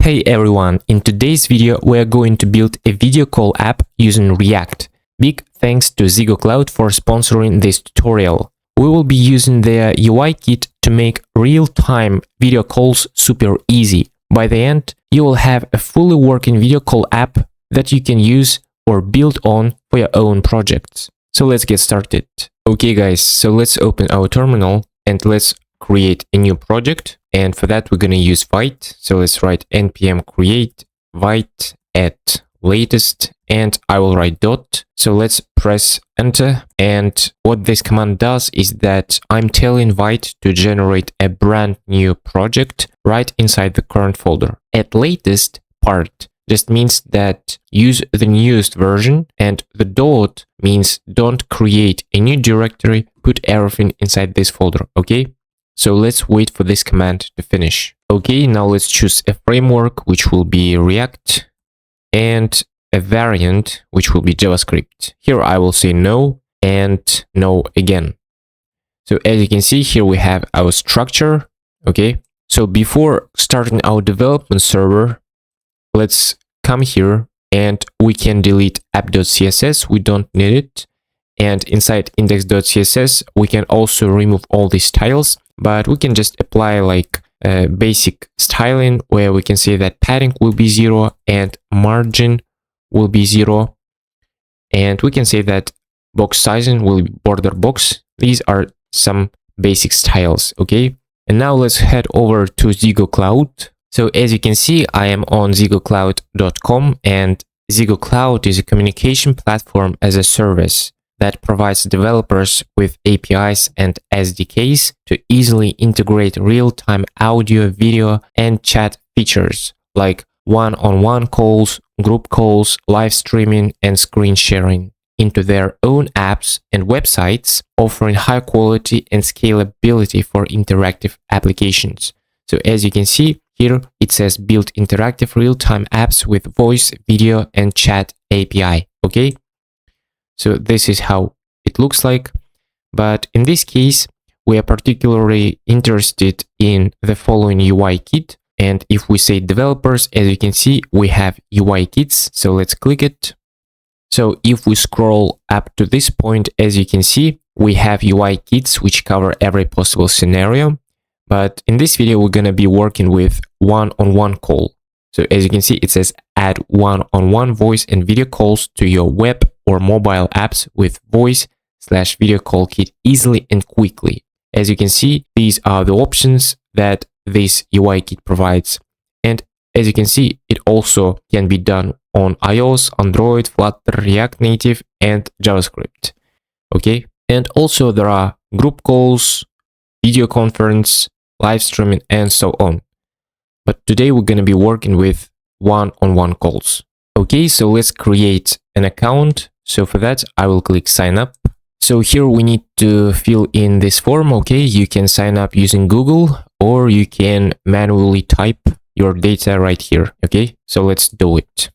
Hey everyone, in today's video we are going to build a video call app using React. Big thanks to ZEGOCLOUD for sponsoring this tutorial. We will be using their UI kit to make real-time video calls super easy. By the end, you will have a fully working video call app that you can use or build on for your own projects. So let's get started. Okay guys, so let's open our terminal and let's create a new project. And for that, we're going to use Vite. So let's write npm create Vite at latest, and I will write dot. So let's press enter. And what this command does is that I'm telling Vite to generate a brand new project right inside the current folder. At latest part just means that use the newest version, and the dot means don't create a new directory, put everything inside this folder. Okay. So let's wait for this command to finish. Okay, now let's choose a framework, which will be React, and a variant, which will be JavaScript. Here I will say no and no again. So as you can see, here we have our structure. Okay, so before starting our development server, let's come here and we can delete app.css. We don't need it. And inside index.css, we can also remove all these styles. But we can just apply like basic styling where we can say that padding will be 0 and margin will be 0. And we can say that box sizing will be border box. These are some basic styles. Okay. And now let's head over to ZEGOCLOUD. So as you can see, I am on ZEGOCLOUD.com, and ZEGOCLOUD is a communication platform as a service that provides developers with APIs and SDKs to easily integrate real-time audio, video, and chat features like one-on-one calls, group calls, live streaming, and screen sharing into their own apps and websites, offering high quality and scalability for interactive applications. So as you can see here, it says build interactive real-time apps with voice, video, and chat API. Okay. So this is how it looks like. But in this case, we are particularly interested in the following UI kit. And if we say developers, as you can see, we have UI kits. So let's click it. So if we scroll up to this point, as you can see, we have UI kits which cover every possible scenario. But in this video, we're going to be working with one-on-one call. So as you can see, it says add one-on-one voice and video calls to your web or mobile apps with voice/video call kit easily and quickly. As you can see, these are the options that this UI kit provides. And as you can see, it also can be done on iOS, Android, Flutter, React Native, and JavaScript. Okay. And also there are group calls, video conference, live streaming, and so on. But today we're going to be working with one-on-one calls. Okay, so let's create an account. So for that, I will click sign up. So here we need to fill in this form. Okay, you can sign up using Google, or you can manually type your data right here. Okay, so let's do it.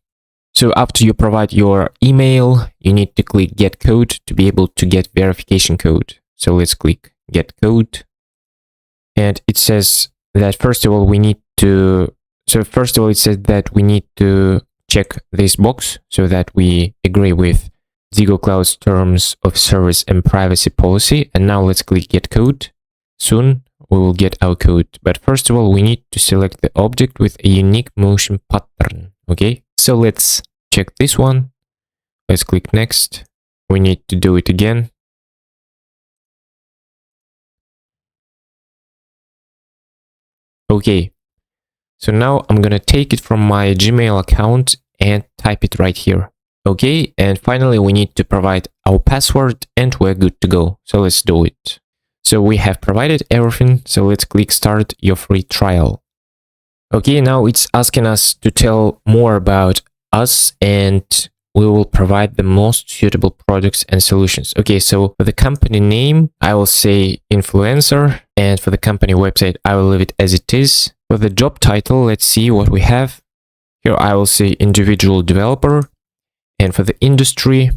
So after you provide your email, you need to click get code to be able to get verification code. So let's click get code. And it says that first of all, we need to, it says that we need to check this box so that we agree with ZEGOCLOUD's terms of service and privacy policy. And now let's click get code. Soon we will get our code. But first of all, we need to select the object with a unique motion pattern. Okay, so let's check this one. Let's click next. We need to do it again. Okay, so now I'm going to take it from my Gmail account and type it right here. Okay, and finally we need to provide our password and we're good to go. So let's do it. So we have provided everything. So let's click start your free trial. Okay, now it's asking us to tell more about us, and we will provide the most suitable products and solutions. Okay, so for the company name, I will say influencer, and for the company website, I will leave it as it is. For the job title, let's see what we have. Here I will say individual developer, and for the industry,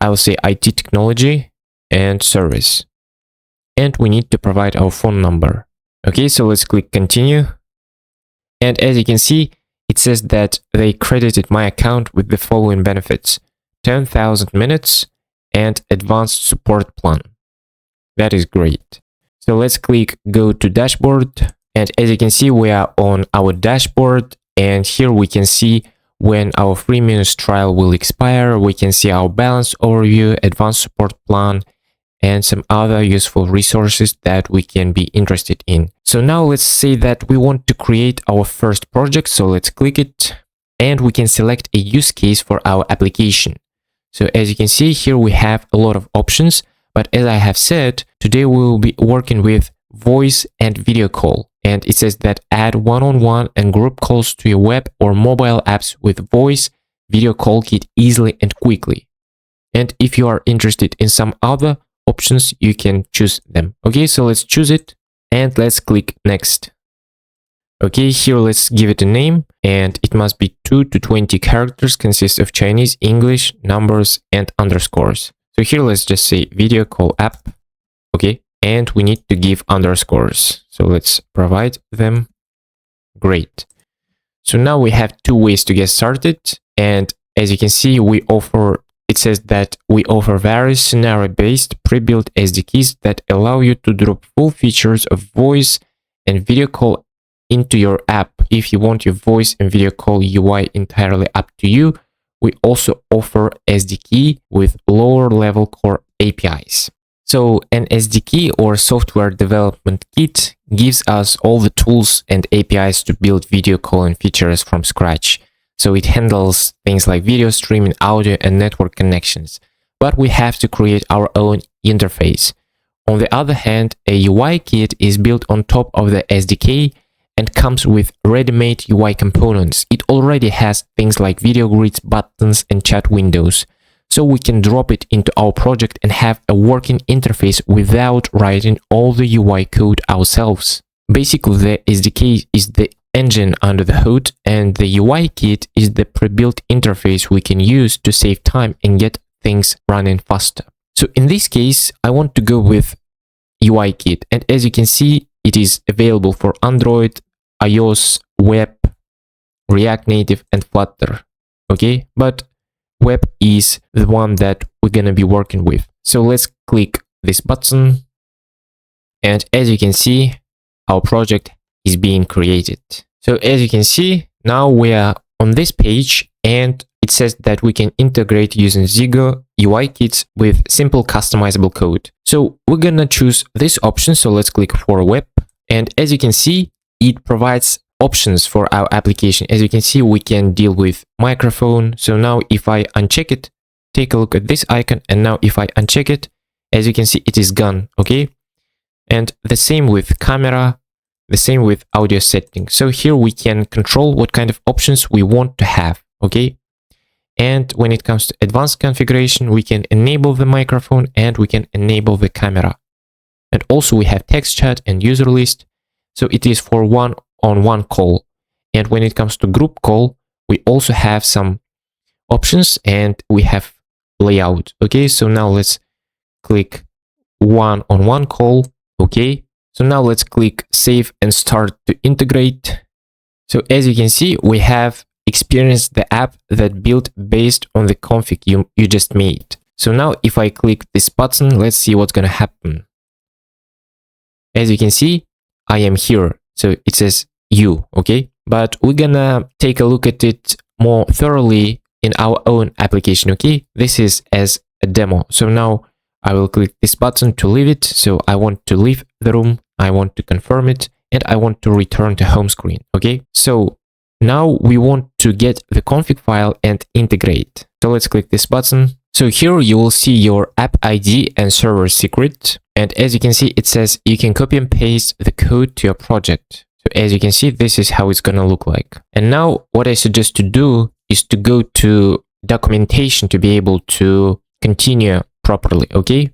I will say IT technology and service. And we need to provide our phone number. Okay, so let's click continue. And as you can see, it says that they credited my account with the following benefits: 10,000 minutes and advanced support plan. That is great. So let's click go to dashboard. And as you can see, we are on our dashboard. And here we can see when our free minutes trial will expire. We can see our balance overview, advanced support plan, and some other useful resources that we can be interested in. So now let's say that we want to create our first project. So let's click it and we can select a use case for our application. So as you can see here, we have a lot of options, but as I have said, today we will be working with voice and video call. And it says that add one-on-one and group calls to your web or mobile apps with voice video call kit easily and quickly. And if you are interested in some other options, you can choose them. Okay, so let's choose it and let's click next. Okay, here let's give it a name, and it must be 2 to 20 characters, consist of Chinese, English, numbers, and underscores. So here let's just say video call app. Okay, and we need to give underscores. So let's provide them. Great. So now we have two ways to get started, and as you can see, it says that we offer various scenario-based pre-built SDKs that allow you to drop full features of voice and video call into your app. If you want your voice and video call UI entirely up to you, we also offer SDK with lower level core APIs. So an SDK or software development kit gives us all the tools and APIs to build video calling features from scratch. So it handles things like video streaming, audio, and network connections. But we have to create our own interface. On the other hand, a UI kit is built on top of the SDK and comes with ready-made UI components. It already has things like video grids, buttons, and chat windows. So we can drop it into our project and have a working interface without writing all the UI code ourselves. Basically, the SDK is the engine under the hood, and the UI kit is the pre-built interface we can use to save time and get things running faster. So in this case, I want to go with UI kit, and as you can see, it is available for Android, iOS, web, React Native, and Flutter. Okay, but web is the one that we're gonna be working with. So let's click this button, and as you can see, our project is being created. So as you can see, now we are on this page, and it says that we can integrate using Zego UI kits with simple customizable code. So we're gonna choose this option. So let's click for web, and as you can see, it provides options for our application. As you can see, we can deal with microphone. So now if I uncheck it, take a look at this icon, and now if I uncheck it, as you can see, it is gone. Okay, and the same with camera, the same with audio settings. So here we can control what kind of options we want to have. Okay, and when it comes to advanced configuration, we can enable the microphone and we can enable the camera. And also we have text chat and user list. So it is for one-on-one call. And when it comes to group call, we also have some options and we have layout. Okay, so now let's click one-on-one call. Okay, so now let's click save and start to integrate. So as you can see, we have experienced the app that built based on the config you just made. So now if I click this button, let's see what's gonna happen. As you can see, I am here. So it says you, okay? But we're gonna take a look at it more thoroughly in our own application, okay? This is as a demo. So now I will click this button to leave it. So I want to leave the room, I want to confirm it, and I want to return to home screen, okay? So now we want to get the config file and integrate. So let's click this button. So here you will see your app ID and server secret. And as you can see, it says you can copy and paste the code to your project. So as you can see, this is how it's gonna look like. And now what I suggest to do is to go to documentation to be able to continue properly, okay?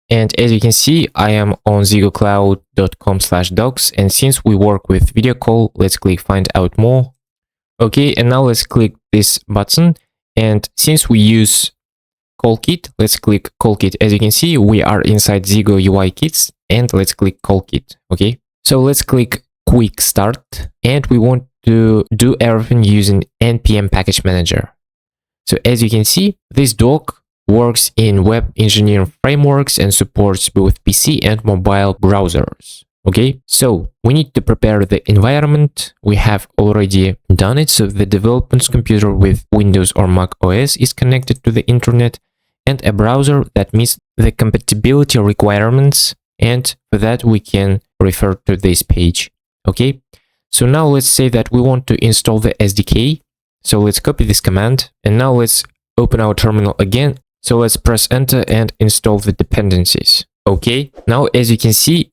And as you can see, I am on ZEGOCLOUD.com/docs. And since we work with video call, let's click find out more. Okay, and now let's click this button. And since we use call kit, let's click call kit. As you can see, we are inside Zego UI kits, and let's click call kit. Okay, so let's click quick start, and we want to do everything using npm package manager. So as you can see, this doc works in web engineering frameworks and supports both PC and mobile browsers. Okay, so we need to prepare the environment. We have already done it. So the development computer with Windows or Mac OS is connected to the internet, and a browser that meets the compatibility requirements. And for that, we can refer to this page. Okay, so now let's say that we want to install the SDK. So let's copy this command, and now let's open our terminal again. So let's press enter and install the dependencies. Okay, now as you can see,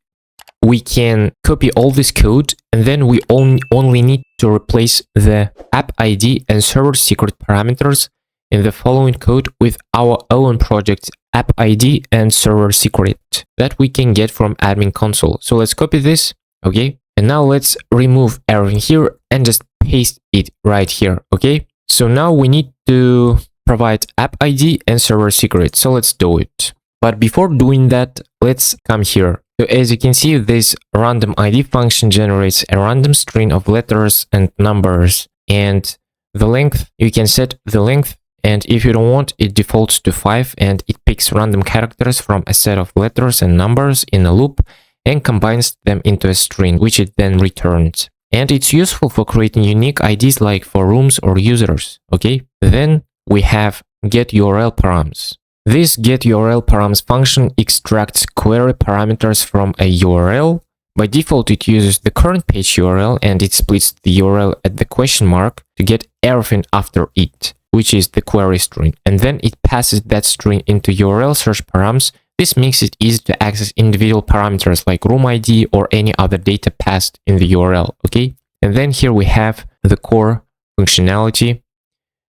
we can copy all this code, and then we only need to replace the app ID and server secret parameters in the following code with our own project app ID and server secret that we can get from admin console. So let's copy this. Okay, and now let's remove everything here and just paste it right here. Okay, so now we need to provide app ID and server secret. So let's do it. But before doing that, let's come here. So as you can see, this random ID function generates a random string of letters and numbers, and the length, you can set the length, and if you don't want, it defaults to 5, and it picks random characters from a set of letters and numbers in a loop and combines them into a string, which it then returns. And it's useful for creating unique IDs like for rooms or users. Okay, then we have get URL params. This getURLParams function extracts query parameters from a URL. By default, it uses the current page URL and it splits the URL at the question mark to get everything after it, which is the query string. And then it passes that string into URL search params. This makes it easy to access individual parameters like room ID or any other data passed in the URL. Okay. And then here we have the core functionality,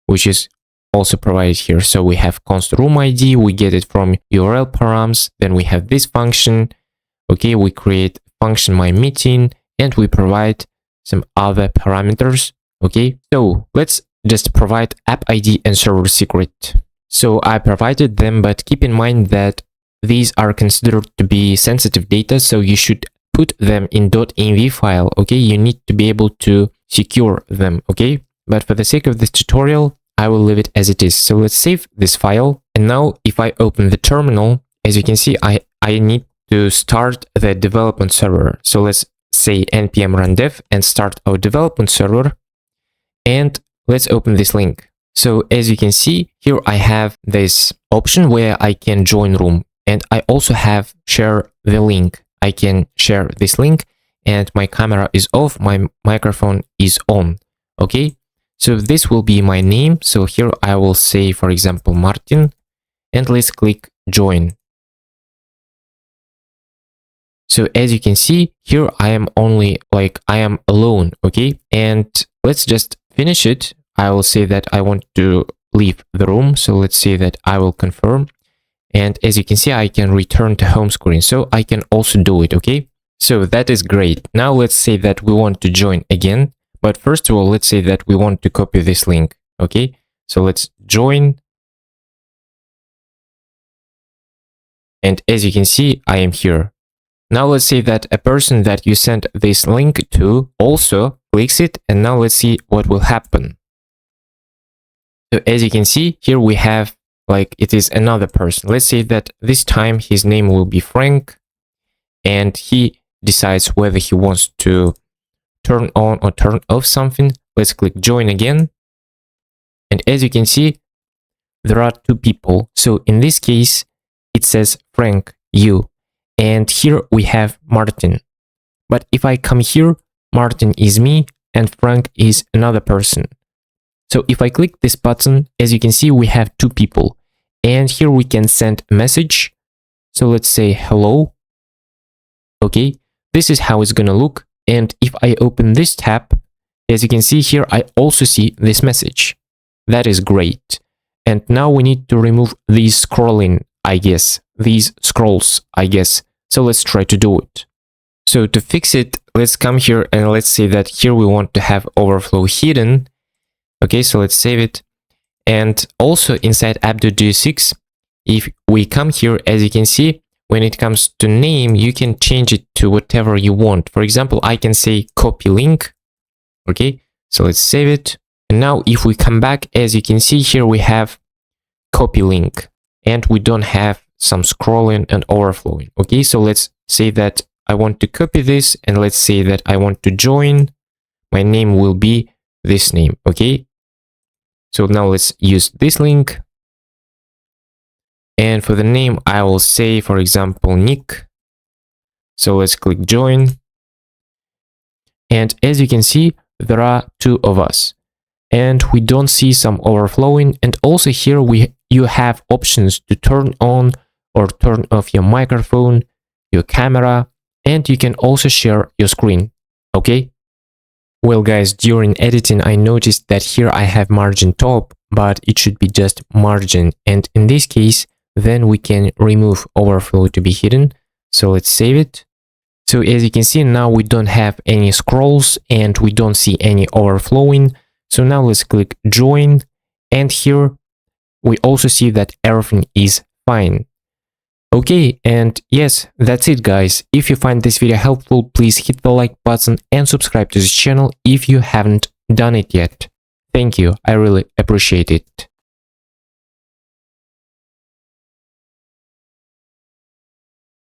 which is also provided here. So we have const room ID, we get it from URL params, then we have this function. Okay, we create function myMeeting, and we provide some other parameters. Okay, so let's just provide app ID and server secret. So I provided them, but keep in mind that these are considered to be sensitive data, so you should put them in .env file. Okay, you need to be able to secure them. Okay, but for the sake of this tutorial, I will leave it as it is. So let's save this file. And now if I open the terminal, as you can see, I need to start the development server. So let's say npm run dev and start our development server. And let's open this link. So as you can see, here I have this option where I can join room. And I also have share the link. I can share this link and my camera is off, my microphone is on. Okay. So this will be my name. So here I will say, for example, Martin, and let's click join. So as you can see, here I am I am alone. Okay. And let's just finish it. I will say that I want to leave the room. So let's say that I will confirm. And as you can see, I can return to home screen. So I can also do it. Okay. So that is great. Now let's say that we want to join again. But first of all, let's say that we want to copy this link. Okay, so let's join. And as you can see, I am here. Now let's say that a person that you sent this link to also clicks it. And now let's see what will happen. So as you can see, here we have it is another person. Let's say that this time his name will be Frank. And he decides whether he wants to turn on or turn off something. Let's click join again. And as you can see, there are two people. So in this case, it says Frank, you. And here we have Martin. But if I come here, Martin is me and Frank is another person. So if I click this button, as you can see, we have two people. And here we can send a message. So let's say hello. Okay, this is how it's gonna look. And if I open this tab, as you can see here, I also see this message. That is great. And now we need to remove these scrolling, I guess, these scrolls, I guess. So let's try to do it. So to fix it, let's come here and let's say that here we want to have overflow hidden. Okay, so let's save it. And also inside app.jsx, if we come here, as you can see, when it comes to name, you can change it to whatever you want. For example, I can say copy link. Okay, So let's save it. And now if we come back, as you can see here, we have copy link and we don't have some scrolling and overflowing. Okay, so let's say that I want to copy this and let's say that I want to join. My name will be this name. Okay, so now let's use this link. And for the name, I will say, for example, Nick. So let's click join. And as you can see, there are two of us and we don't see some overflowing. And also here you have options to turn on or turn off your microphone, your camera, and you can also share your screen. Okay. Well guys, during editing, I noticed that here I have margin top, but it should be just margin. And in this case, then we can remove overflow to be hidden. So let's save it. So as you can see, now we don't have any scrolls and we don't see any overflowing. So now let's click join. And here we also see that everything is fine. Okay, and yes, that's it guys. If you find this video helpful, please hit the like button and subscribe to this channel if you haven't done it yet. Thank you, I really appreciate it.